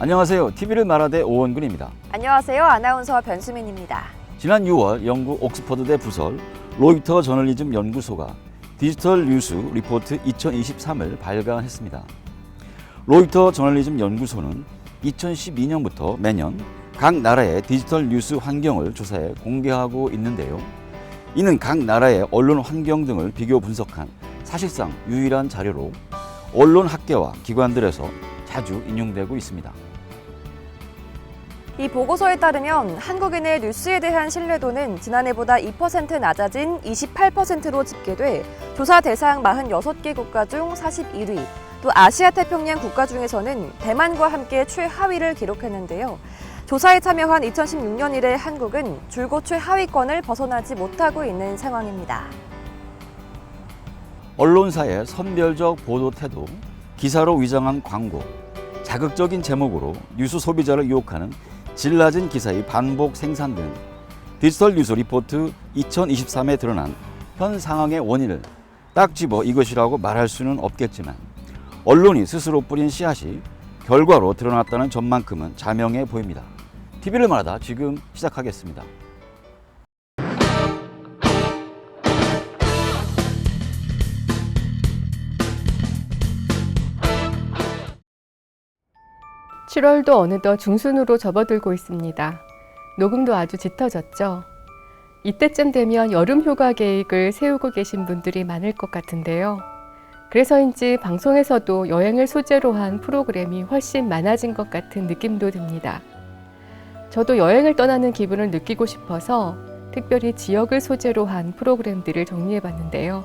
안녕하세요. TV를 말하대 오원근입니다. 안녕하세요. 아나운서 변수민입니다. 지난 6월 영국 옥스퍼드대 부설 로이터 저널리즘 연구소가 디지털 뉴스 리포트 2023을 발간했습니다. 로이터 저널리즘 연구소는 2012년부터 매년 각 나라의 디지털 뉴스 환경을 조사해 공개하고 있는데요. 이는 각 나라의 언론 환경 등을 비교 분석한 사실상 유일한 자료로 언론 학계와 기관들에서 자주 인용되고 있습니다. 이 보고서에 따르면 한국인의 뉴스에 대한 신뢰도는 지난해보다 2% 낮아진 28%로 집계돼 조사 대상 46개 국가 중 41위, 또 아시아 태평양 국가 중에서는 대만과 함께 최하위를 기록했는데요. 조사에 참여한 2016년 이래 한국은 줄곧 최하위권을 벗어나지 못하고 있는 상황입니다. 언론사의 선별적 보도 태도, 기사로 위장한 광고, 자극적인 제목으로 뉴스 소비자를 유혹하는 질 낮은 기사의 반복 생산 등 디지털 뉴스 리포트 2023에 드러난 현 상황의 원인을 딱 집어 이것이라고 말할 수는 없겠지만 언론이 스스로 뿌린 씨앗이 결과로 드러났다는 점만큼은 자명해 보입니다. TV를 말하다 지금 시작하겠습니다. (7월도) 어느덧 중순으로 접어들고 있습니다. 녹음도 아주 짙어졌죠. 이때쯤 되면 여름 휴가 계획을 세우고 계신 분들이 많을 것 같은데요. 그래서인지 방송에서도 여행을 소재로 한 프로그램이 훨씬 많아진 것 같은 느낌도 듭니다. 저도 여행을 떠나는 기분을 느끼고 싶어서 특별히 지역을 소재로 한 프로그램들을 정리해봤는데요.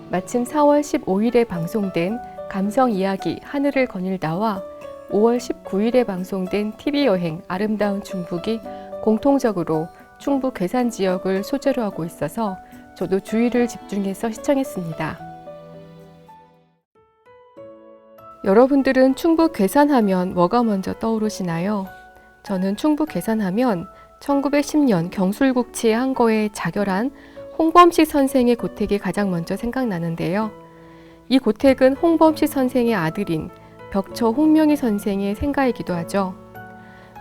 마침 4월 15일에 방송된 감성 이야기 하늘을 거닐다와 5월 19일에 방송된 TV여행 아름다운 충북이 공통적으로 충북 괴산 지역을 소재로 하고 있어서 저도 주의를 집중해서 시청했습니다. 여러분들은 충북 괴산하면 뭐가 먼저 떠오르시나요? 저는 충북 괴산하면 1910년 경술국치의 한거에 자결한 홍범식 선생의 고택이 가장 먼저 생각나는데요. 이 고택은 홍범식 선생의 아들인 벽처 홍명희 선생의 생가이기도 하죠.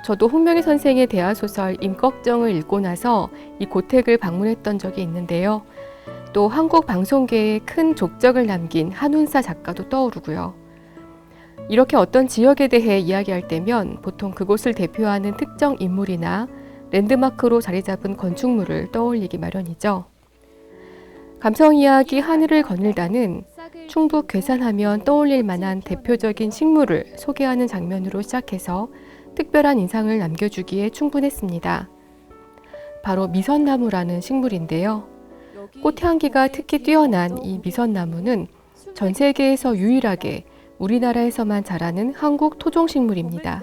저도 홍명희 선생의 대하소설 임꺽정을 읽고 나서 이 고택을 방문했던 적이 있는데요. 또 한국 방송계에 큰 족적을 남긴 한운사 작가도 떠오르고요. 이렇게 어떤 지역에 대해 이야기할 때면 보통 그곳을 대표하는 특정 인물이나 랜드마크로 자리 잡은 건축물을 떠올리기 마련이죠. 감성 이야기 하늘을 거닐다는 충북 괴산하면 떠올릴 만한 대표적인 식물을 소개하는 장면으로 시작해서 특별한 인상을 남겨주기에 충분했습니다. 바로 미선나무라는 식물인데요. 꽃향기가 특히 뛰어난 이 미선나무는 전 세계에서 유일하게 우리나라에서만 자라는 한국 토종식물입니다.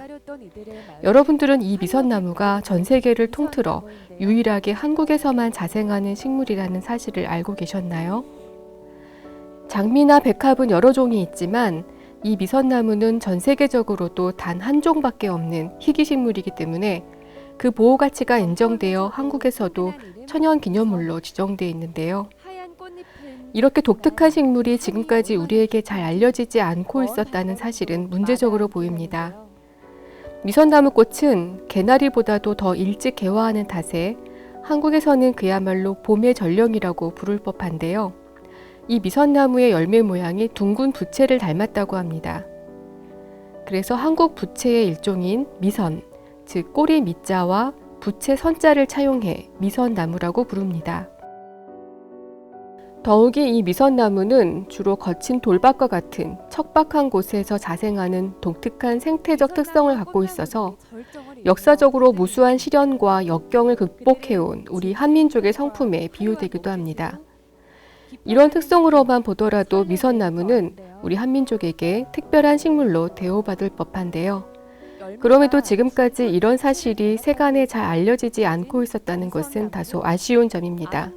여러분들은 이 미선나무가 전 세계를 통틀어 유일하게 한국에서만 자생하는 식물이라는 사실을 알고 계셨나요? 장미나 백합은 여러 종이 있지만 이 미선나무는 전 세계적으로도 단 한 종밖에 없는 희귀식물이기 때문에 그 보호 가치가 인정되어 한국에서도 천연기념물로 지정되어 있는데요. 이렇게 독특한 식물이 지금까지 우리에게 잘 알려지지 않고 있었다는 사실은 문제적으로 보입니다. 미선나무 꽃은 개나리보다도 더 일찍 개화하는 탓에 한국에서는 그야말로 봄의 전령이라고 부를 법한데요. 이 미선나무의 열매 모양이 둥근 부채를 닮았다고 합니다. 그래서 한국 부채의 일종인 미선, 즉 꼬리 미자와 부채 선자를 차용해 미선나무라고 부릅니다. 더욱이 이 미선나무는 주로 거친 돌밭과 같은 척박한 곳에서 자생하는 독특한 생태적 특성을 갖고 있어서 역사적으로 무수한 시련과 역경을 극복해온 우리 한민족의 성품에 비유되기도 합니다. 이런 특성으로만 보더라도 미선나무는 우리 한민족에게 특별한 식물로 대우받을 법한데요. 그럼에도 지금까지 이런 사실이 세간에 잘 알려지지 않고 있었다는 것은 다소 아쉬운 점입니다.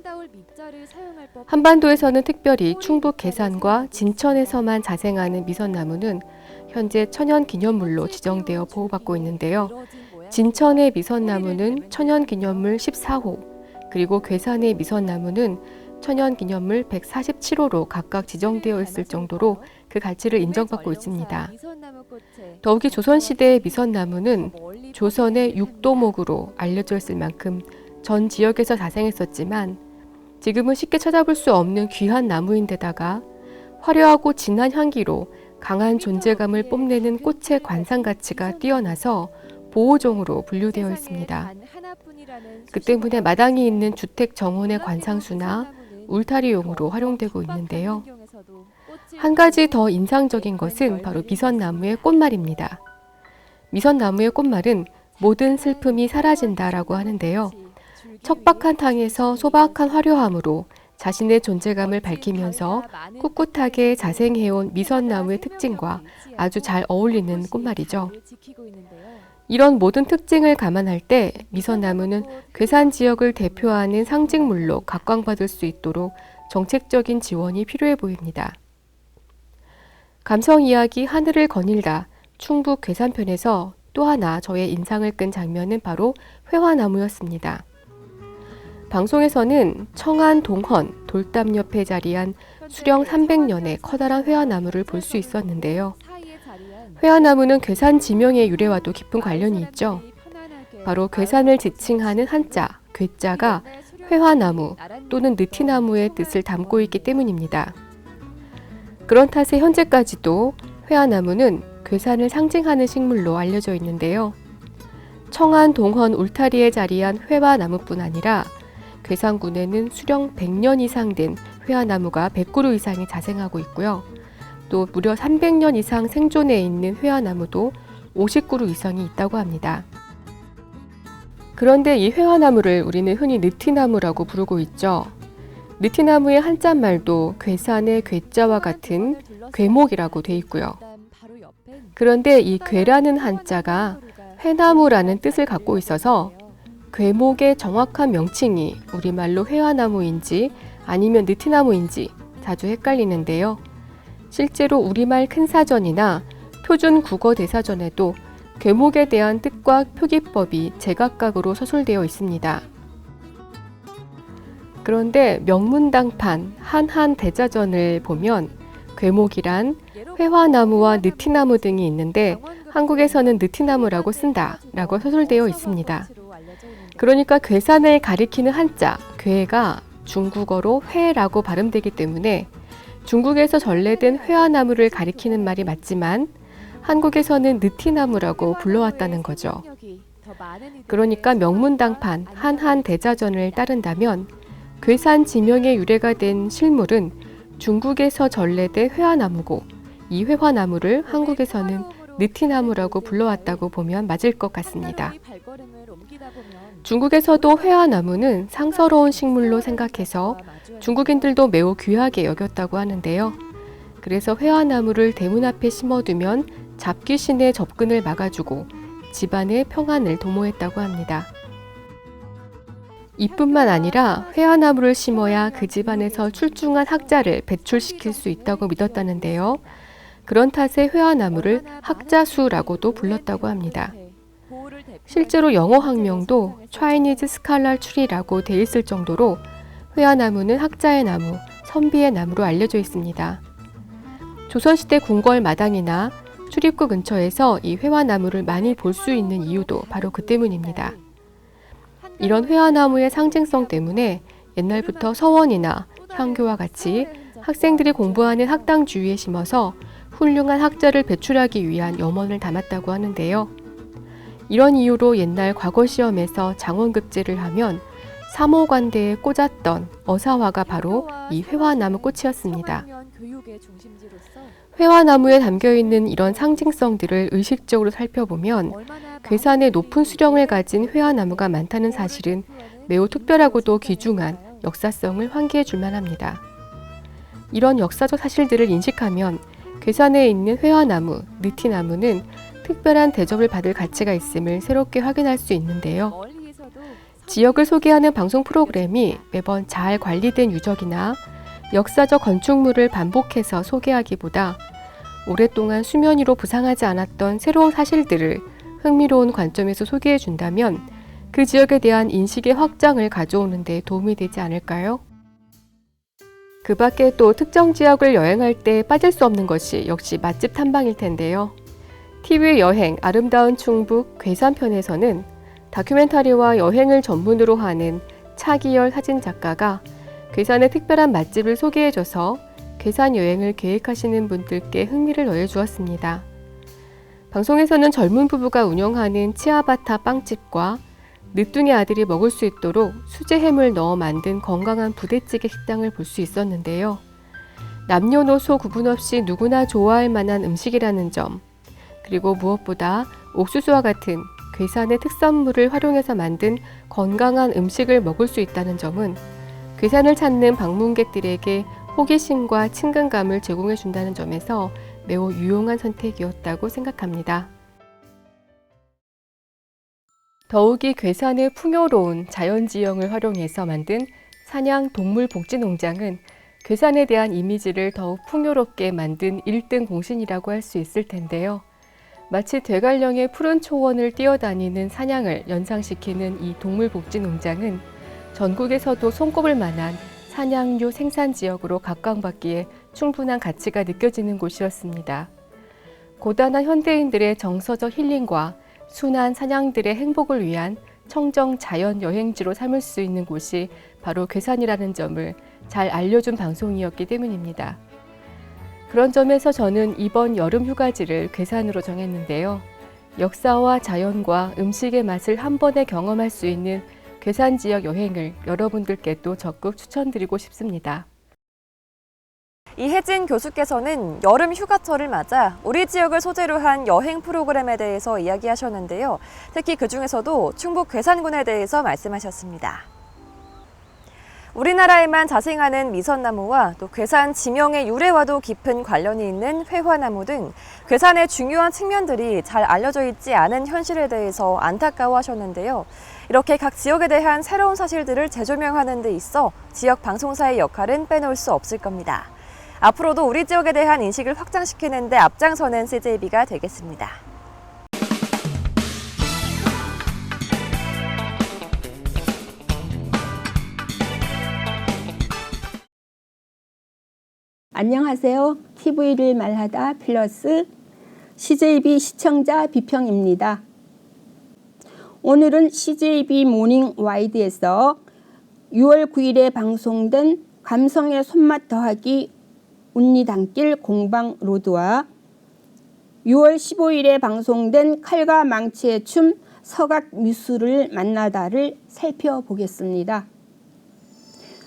한반도에서는 특별히 충북 괴산과 진천에서만 자생하는 미선나무는 현재 천연기념물로 지정되어 보호받고 있는데요. 진천의 미선나무는 천연기념물 14호, 그리고 괴산의 미선나무는 천연기념물 147호로 각각 지정되어 있을 정도로 그 가치를 인정받고 있습니다. 더욱이 조선시대의 미선나무는 조선의 육도목으로 알려져 있을 만큼 전 지역에서 자생했었지만 지금은 쉽게 찾아볼 수 없는 귀한 나무인데다가 화려하고 진한 향기로 강한 존재감을 뽐내는 꽃의 관상 가치가 뛰어나서 보호종으로 분류되어 있습니다. 그 때문에 마당이 있는 주택 정원의 관상수나 울타리용으로 활용되고 있는데요. 한 가지 더 인상적인 것은 바로 미선나무의 꽃말입니다. 미선나무의 꽃말은 모든 슬픔이 사라진다라고 하는데요. 척박한 탕에서 소박한 화려함으로 자신의 존재감을 밝히면서 꿋꿋하게 자생해온 미선나무의 특징과 아주 잘 어울리는 꽃말이죠. 이런 모든 특징을 감안할 때 미선나무는 괴산 지역을 대표하는 상징물로 각광받을 수 있도록 정책적인 지원이 필요해 보입니다. 감성 이야기 하늘을 거닐다 충북 괴산편에서 또 하나 저의 인상을 끈 장면은 바로 회화나무였습니다. 방송에서는 청안 동헌 돌담 옆에 자리한 수령 300년의 커다란 회화나무를 볼 수 있었는데요. 회화나무는 괴산 지명의 유래와도 깊은 관련이 있죠. 바로 괴산을 지칭하는 한자, 괴자가 회화나무 또는 느티나무의 뜻을 담고 있기 때문입니다. 그런 탓에 현재까지도 회화나무는 괴산을 상징하는 식물로 알려져 있는데요. 청안 동헌 울타리에 자리한 회화나무뿐 아니라 괴산군에는 수령 100년 이상 된 회화나무가 100그루 이상이 자생하고 있고요. 또 무려 300년 이상 생존해 있는 회화나무도 50그루 이상이 있다고 합니다. 그런데 이 회화나무를 우리는 흔히 느티나무라고 부르고 있죠. 느티나무의 한자말도 괴산의 괴자와 같은 괴목이라고 돼 있고요. 그런데 이 괴라는 한자가 회나무라는 뜻을 갖고 있어서 괴목의 정확한 명칭이 우리말로 회화나무인지 아니면 느티나무인지 자주 헷갈리는데요. 실제로 우리말 큰사전이나 표준 국어 대사전에도 괴목에 대한 뜻과 표기법이 제각각으로 서술되어 있습니다. 그런데 명문당판 한한대자전을 보면 괴목이란 회화나무와 느티나무 등이 있는데 한국에서는 느티나무라고 쓴다라고 서술되어 있습니다. 그러니까 괴산을 가리키는 한자, 괴가 중국어로 회라고 발음되기 때문에 중국에서 전래된 회화나무를 가리키는 말이 맞지만 한국에서는 느티나무라고 불러왔다는 거죠. 그러니까 명문당판 한한대자전을 따른다면 괴산 지명의 유래가 된 실물은 중국에서 전래된 회화나무고 이 회화나무를 한국에서는 느티나무라고 불러왔다고 보면 맞을 것 같습니다. 중국에서도 회화나무는 상서로운 식물로 생각해서 중국인들도 매우 귀하게 여겼다고 하는데요. 그래서 회화나무를 대문 앞에 심어두면 잡귀신의 접근을 막아주고 집안의 평안을 도모했다고 합니다. 이뿐만 아니라 회화나무를 심어야 그 집안에서 출중한 학자를 배출시킬 수 있다고 믿었다는데요. 그런 탓에 회화나무를 학자수라고도 불렀다고 합니다. 실제로 영어 학명도 Chinese Scholar Tree라고 돼 있을 정도로 회화나무는 학자의 나무, 선비의 나무로 알려져 있습니다. 조선시대 궁궐 마당이나 출입구 근처에서 이 회화나무를 많이 볼 수 있는 이유도 바로 그 때문입니다. 이런 회화나무의 상징성 때문에 옛날부터 서원이나 향교와 같이 학생들이 공부하는 학당 주위에 심어서 훌륭한 학자를 배출하기 위한 염원을 담았다고 하는데요. 이런 이유로 옛날 과거 시험에서 장원급제를 하면 삼호관대에 꽂았던 어사화가 바로 이 회화나무 꽃이었습니다. 회화나무에 담겨있는 이런 상징성들을 의식적으로 살펴보면 괴산에 높은 수령을 가진 회화나무가 많다는 사실은 매우 특별하고도 귀중한 역사성을 환기해 줄 만합니다. 이런 역사적 사실들을 인식하면 괴산에 있는 회화나무, 느티나무는 특별한 대접을 받을 가치가 있음을 새롭게 확인할 수 있는데요. 지역을 소개하는 방송 프로그램이 매번 잘 관리된 유적이나 역사적 건축물을 반복해서 소개하기보다 오랫동안 수면 위로 부상하지 않았던 새로운 사실들을 흥미로운 관점에서 소개해 준다면 그 지역에 대한 인식의 확장을 가져오는 데 도움이 되지 않을까요? 그 밖에 또 특정 지역을 여행할 때 빠질 수 없는 것이 역시 맛집 탐방일 텐데요. TV 여행 아름다운 충북 괴산편에서는 다큐멘터리와 여행을 전문으로 하는 차기열 사진작가가 괴산의 특별한 맛집을 소개해줘서 괴산 여행을 계획하시는 분들께 흥미를 더해주었습니다. 방송에서는 젊은 부부가 운영하는 치아바타 빵집과 늦둥이 아들이 먹을 수 있도록 수제햄을 넣어 만든 건강한 부대찌개 식당을 볼 수 있었는데요. 남녀노소 구분 없이 누구나 좋아할 만한 음식이라는 점, 그리고 무엇보다 옥수수와 같은 괴산의 특산물을 활용해서 만든 건강한 음식을 먹을 수 있다는 점은 괴산을 찾는 방문객들에게 호기심과 친근감을 제공해 준다는 점에서 매우 유용한 선택이었다고 생각합니다. 더욱이 괴산의 풍요로운 자연지형을 활용해서 만든 산양 동물복지농장은 괴산에 대한 이미지를 더욱 풍요롭게 만든 1등 공신이라고 할 수 있을 텐데요. 마치 대관령의 푸른 초원을 뛰어다니는 산양을 연상시키는 이 동물복지농장은 전국에서도 손꼽을 만한 산양류 생산지역으로 각광받기에 충분한 가치가 느껴지는 곳이었습니다. 고단한 현대인들의 정서적 힐링과 순한 산양들의 행복을 위한 청정 자연 여행지로 삼을 수 있는 곳이 바로 괴산이라는 점을 잘 알려준 방송이었기 때문입니다. 그런 점에서 저는 이번 여름 휴가지를 괴산으로 정했는데요. 역사와 자연과 음식의 맛을 한 번에 경험할 수 있는 괴산 지역 여행을 여러분들께도 적극 추천드리고 싶습니다. 이혜진 교수께서는 여름 휴가철을 맞아 우리 지역을 소재로 한 여행 프로그램에 대해서 이야기하셨는데요. 특히 그중에서도 충북 괴산군에 대해서 말씀하셨습니다. 우리나라에만 자생하는 미선나무와 또 괴산 지명의 유래와도 깊은 관련이 있는 회화나무 등 괴산의 중요한 측면들이 잘 알려져 있지 않은 현실에 대해서 안타까워하셨는데요. 이렇게 각 지역에 대한 새로운 사실들을 재조명하는 데 있어 지역 방송사의 역할은 빼놓을 수 없을 겁니다. 앞으로도 우리 지역에 대한 인식을 확장시키는 데 앞장서는 CJB가 되겠습니다. 안녕하세요. TV를 말하다 플러스 CJB 시청자 비평입니다. 오늘은 CJB 모닝 와이드에서 6월 9일에 방송된 감성의 손맛 더하기 운리단길 공방 로드와 6월 15일에 방송된 칼과 망치의 춤 서각 미술을 만나다를 살펴보겠습니다.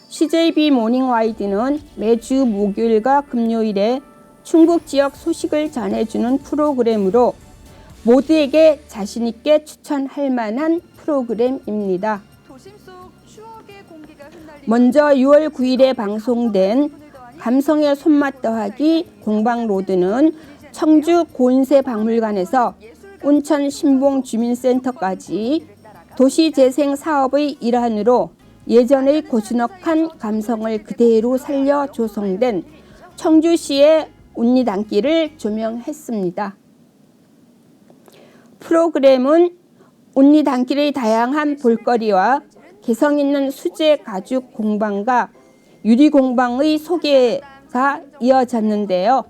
CJB 모닝 와이드는 매주 목요일과 금요일에 충북 지역 소식을 전해주는 프로그램으로 모두에게 자신있게 추천할 만한 프로그램입니다. 먼저 6월 9일에 방송된 감성의 손맛 더하기 공방로드는 청주 고인세 박물관에서 온천 신봉 주민센터까지 도시재생 사업의 일환으로 예전의 고즈넉한 감성을 그대로 살려 조성된 청주시의 운리단길을 조명했습니다. 프로그램은 운리단길의 다양한 볼거리와 개성 있는 수제 가죽 공방과 유리 공방의 소개가 이어졌는데요.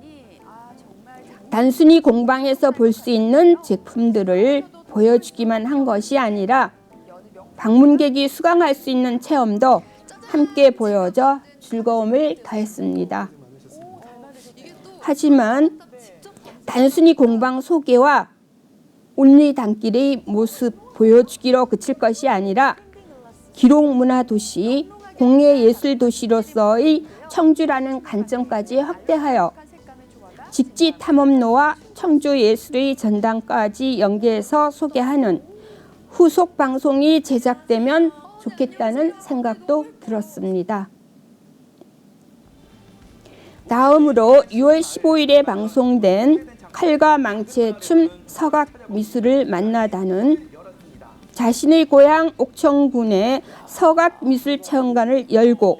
단순히 공방에서 볼 수 있는 제품들을 보여주기만 한 것이 아니라 방문객이 수강할 수 있는 체험도 함께 보여져 즐거움을 더했습니다. 하지만 단순히 공방 소개와 운리단길의 모습 보여주기로 그칠 것이 아니라 기록문화도시, 공예예술도시로서의 청주라는 관점까지 확대하여 직지탐험로와 청주예술의 전당까지 연계해서 소개하는 후속 방송이 제작되면 좋겠다는 생각도 들었습니다. 다음으로 6월 15일에 방송된 칼과 망치의 춤 서각 미술을 만나다는 자신의 고향 옥천군의 서각미술체험관을 열고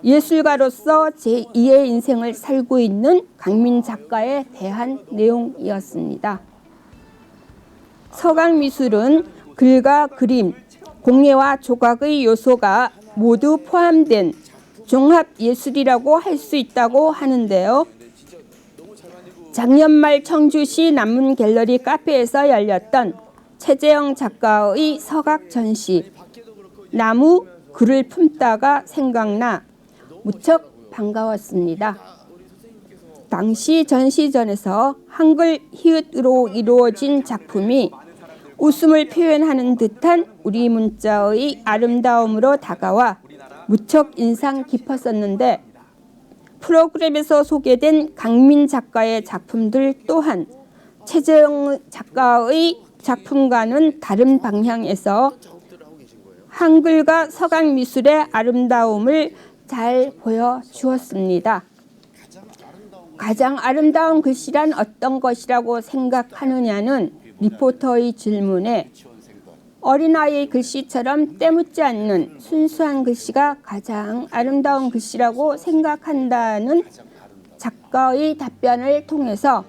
예술가로서 제2의 인생을 살고 있는 강민 작가에 대한 내용이었습니다. 서각미술은 글과 그림, 공예와 조각의 요소가 모두 포함된 종합 예술이라고 할 수 있다고 하는데요. 작년 말 청주시 남문 갤러리 카페에서 열렸던 최재영 작가의 서각 전시 나무 글을 품다가 생각나 무척 반가웠습니다. 당시 전시전에서 한글 히읗으로 이루어진 작품이 웃음을 표현하는 듯한 우리 문자의 아름다움으로 다가와 무척 인상 깊었었는데 프로그램에서 소개된 강민 작가의 작품들 또한 최재영 작가의 작품과는 다른 방향에서 한글과 서각 미술의 아름다움을 잘 보여주었습니다. 가장 아름다운 글씨란 어떤 것이라고 생각하느냐는 리포터의 질문에 어린아이의 글씨처럼 때묻지 않는 순수한 글씨가 가장 아름다운 글씨라고 생각한다는 작가의 답변을 통해서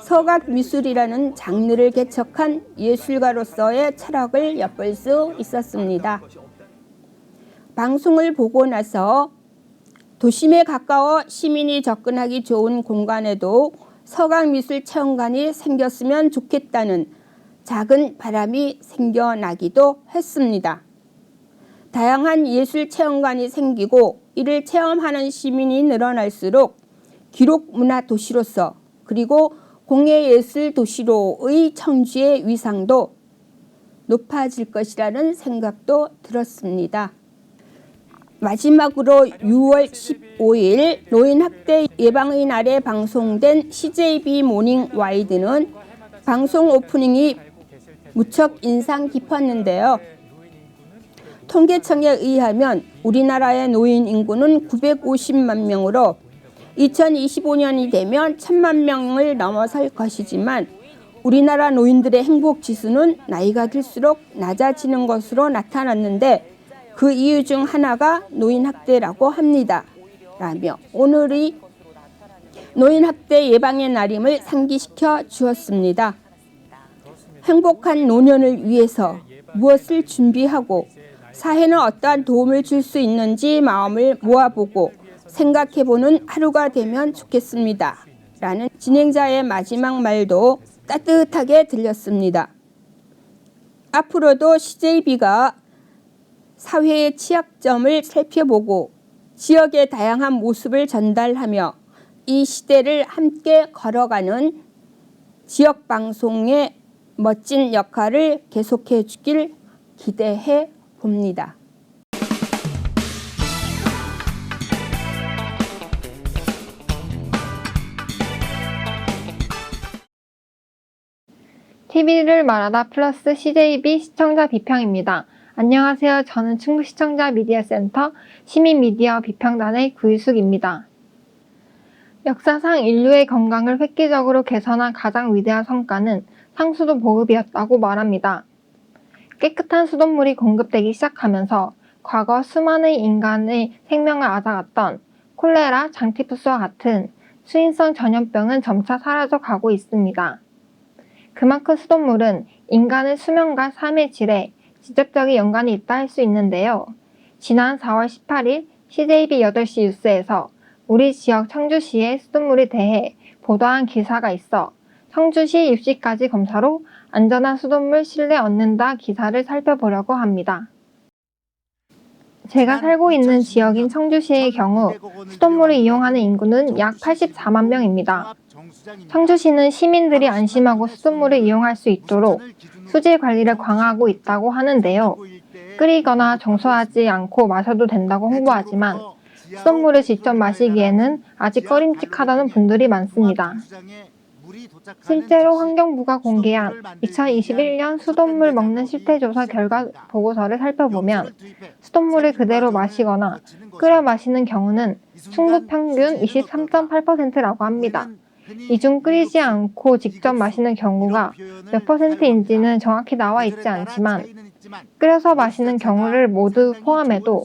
서각 미술이라는 장르를 개척한 예술가로서의 철학을 엿볼 수 있었습니다. 방송을 보고 나서 도심에 가까워 시민이 접근하기 좋은 공간에도 서각미술 체험관이 생겼으면 좋겠다는 작은 바람이 생겨나기도 했습니다. 다양한 예술 체험관이 생기고 이를 체험하는 시민이 늘어날수록 기록 문화 도시로서 그리고 공예예술 도시로의 청주의 위상도 높아질 것이라는 생각도 들었습니다. 마지막으로 6월 15일 노인학대 예방의 날에 방송된 CJB 모닝 와이드는 방송 오프닝이 무척 인상 깊었는데요. 통계청에 의하면 우리나라의 노인 인구는 950만 명으로 2025년이 되면 1000만 명을 넘어설 것이지만 우리나라 노인들의 행복 지수는 나이가 들수록 낮아지는 것으로 나타났는데 그 이유 중 하나가 노인학대라고 합니다. 라며 오늘의 노인학대 예방의 날임을 상기시켜 주었습니다. 행복한 노년을 위해서 무엇을 준비하고 사회는 어떠한 도움을 줄 수 있는지 마음을 모아보고 생각해보는 하루가 되면 좋겠습니다. 라는 진행자의 마지막 말도 따뜻하게 들렸습니다. 앞으로도 CJB가 사회의 취약점을 살펴보고 지역의 다양한 모습을 전달하며 이 시대를 함께 걸어가는 지역방송의 멋진 역할을 계속해 주길 기대해 봅니다. TV를 말하다 플러스 CJB 시청자 비평입니다. 안녕하세요. 저는 충북시청자 미디어센터 시민미디어 비평단의 구유숙입니다. 역사상 인류의 건강을 획기적으로 개선한 가장 위대한 성과는 상수도 보급이었다고 말합니다. 깨끗한 수돗물이 공급되기 시작하면서 과거 수많은 인간의 생명을 앗아갔던 콜레라, 장티푸스와 같은 수인성 전염병은 점차 사라져가고 있습니다. 그만큼 수돗물은 인간의 수명과 삶의 질에 직접적인 연관이 있다 할 수 있는데요. 지난 4월 18일 CJB 8시 뉴스에서 우리 지역 청주시의 수돗물에 대해 보도한 기사가 있어 청주시 입시까지 검사로 안전한 수돗물 신뢰 얻는다 기사를 살펴보려고 합니다. 제가 살고 있는 지역인 청주시의 경우 수돗물을 이용하는 인구는 약 84만 명입니다. 청주시는 시민들이 안심하고 수돗물을 이용할 수 있도록 수질 관리를 강화하고 있다고 하는데요. 끓이거나 정수하지 않고 마셔도 된다고 홍보하지만 수돗물을 직접 마시기에는 아직 꺼림칙하다는 분들이 많습니다. 실제로 환경부가 공개한 2021년 수돗물 먹는 실태조사 결과 보고서를 살펴보면 수돗물을 그대로 마시거나 끓여 마시는 경우는 충북 평균 23.8%라고 합니다. 이 중 끓이지 않고 직접 마시는 경우가 몇 %인지는 정확히 나와 있지 않지만 끓여서 마시는 경우를 모두 포함해도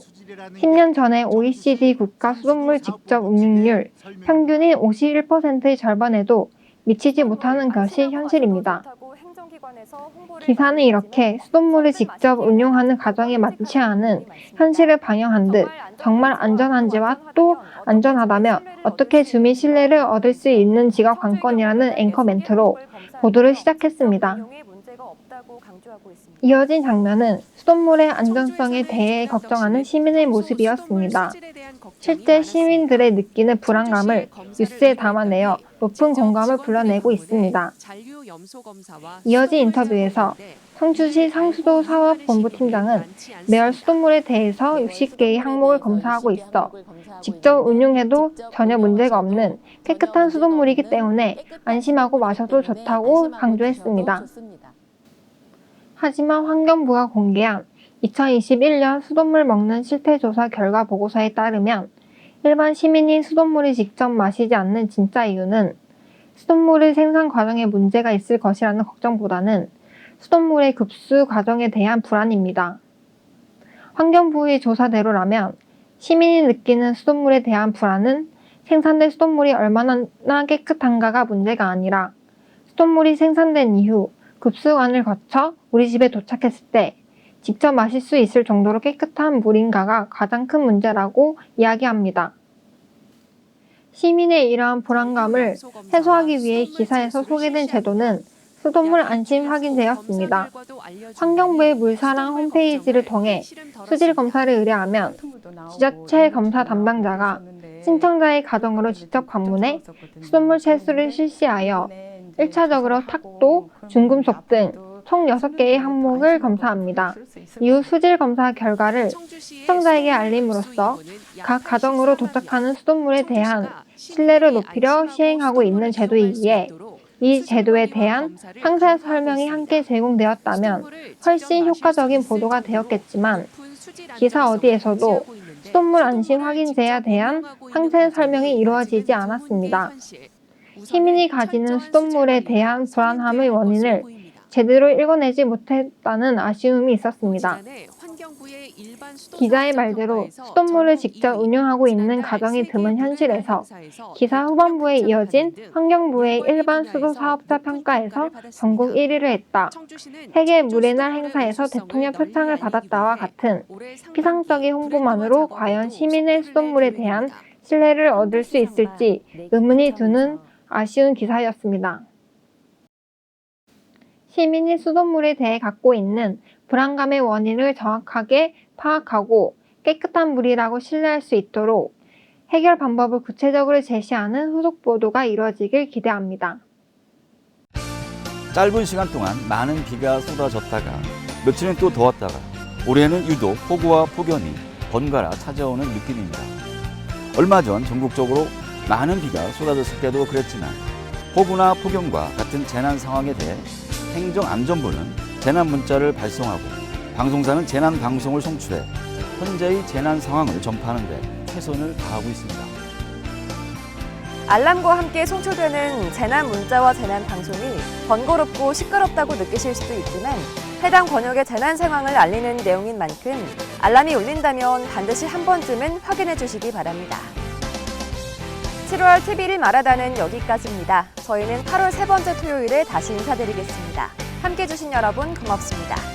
10년 전에 OECD 국가 수돗물 직접 음식률 평균인 51%의 절반에도 미치지 못하는 것이 현실입니다. 기사는 이렇게 수돗물을 직접 운용하는 가정에 많지 않은 현실을 반영한 듯 정말 안전한지와 또 안전하다며 어떻게 주민 신뢰를 얻을 수 있는지가 관건이라는 앵커 멘트로 보도를 시작했습니다. 이어진 장면은 수돗물의 안전성에 대해 걱정하는 시민의 모습이었습니다. 실제 시민들의 느끼는 불안감을 뉴스에 담아내어 높은 공감을 불러내고 있습니다. 이어진 인터뷰에서 청주시 상수도 사업본부팀장은 매월 수돗물에 대해서 60개의 항목을 검사하고 있어 직접 운용해도 전혀 문제가 없는 깨끗한 수돗물이기 때문에 안심하고 마셔도 좋다고 강조했습니다. 하지만 환경부가 공개한 2021년 수돗물 먹는 실태조사 결과 보고서에 따르면 일반 시민이 수돗물을 직접 마시지 않는 진짜 이유는 수돗물의 생산 과정에 문제가 있을 것이라는 걱정보다는 수돗물의 급수 과정에 대한 불안입니다. 환경부의 조사대로라면 시민이 느끼는 수돗물에 대한 불안은 생산된 수돗물이 얼마나 깨끗한가가 문제가 아니라 수돗물이 생산된 이후 급수관을 거쳐 우리 집에 도착했을 때 직접 마실 수 있을 정도로 깨끗한 물인가가 가장 큰 문제라고 이야기합니다. 시민의 이러한 불안감을 해소하기 위해 기사에서 소개된 제도는 수돗물 안심 확인제였습니다. 환경부의 물사랑 홈페이지를 통해 수질 검사를 의뢰하면 지자체 검사 담당자가 신청자의 가정으로 직접 방문해 수돗물 채수를 실시하여 1차적으로 탁도, 중금속 등 총 6개의 항목을 검사합니다. 이후 수질 검사 결과를 시청자에게 알림으로써 각 가정으로 도착하는 수돗물에 대한 신뢰를 높이려 시행하고 있는 제도이기에 이 제도에 대한 상세한 설명이 함께 제공되었다면 훨씬 효과적인 보도가 되었겠지만 기사 어디에서도 수돗물 안심 확인제에 대한 상세한 설명이 이루어지지 않았습니다. 시민이 가지는 수돗물에 대한 불안함의 원인을 제대로 읽어내지 못했다는 아쉬움이 있었습니다. 기자의 말대로 수돗물을 직접 운영하고 있는 가정이 드문 현실에서 기사 후반부에 이어진 환경부의 일반 수도 사업자 평가에서 전국 1위를 했다. 세계 물의 날 행사에서 대통령 표창을 받았다와 같은 피상적인 홍보만으로 과연 시민의 수돗물에 대한 신뢰를 얻을 수 있을지 의문이 드는 아쉬운 기사였습니다. 시민이 수돗물에 대해 갖고 있는 불안감의 원인을 정확하게 파악하고 깨끗한 물이라고 신뢰할 수 있도록 해결 방법을 구체적으로 제시하는 후속 보도가 이루어지길 기대합니다. 짧은 시간 동안 많은 비가 쏟아졌다가 며칠은 또 더웠다가 올해는 유독 폭우와 폭염이 번갈아 찾아오는 느낌입니다. 얼마 전 전국적으로 많은 비가 쏟아졌을 때도 그랬지만 폭우나 폭염과 같은 재난 상황에 대해 행정안전부는 재난 문자를 발송하고 방송사는 재난 방송을 송출해 현재의 재난 상황을 전파하는 데 최선을 다하고 있습니다. 알람과 함께 송출되는 재난 문자와 재난 방송이 번거롭고 시끄럽다고 느끼실 수도 있지만 해당 권역의 재난 상황을 알리는 내용인 만큼 알람이 울린다면 반드시 한 번쯤은 확인해 주시기 바랍니다. 7월 TV를 말하다는 여기까지입니다. 저희는 8월 세 번째 토요일에 다시 인사드리겠습니다. 함께해 주신 여러분 고맙습니다.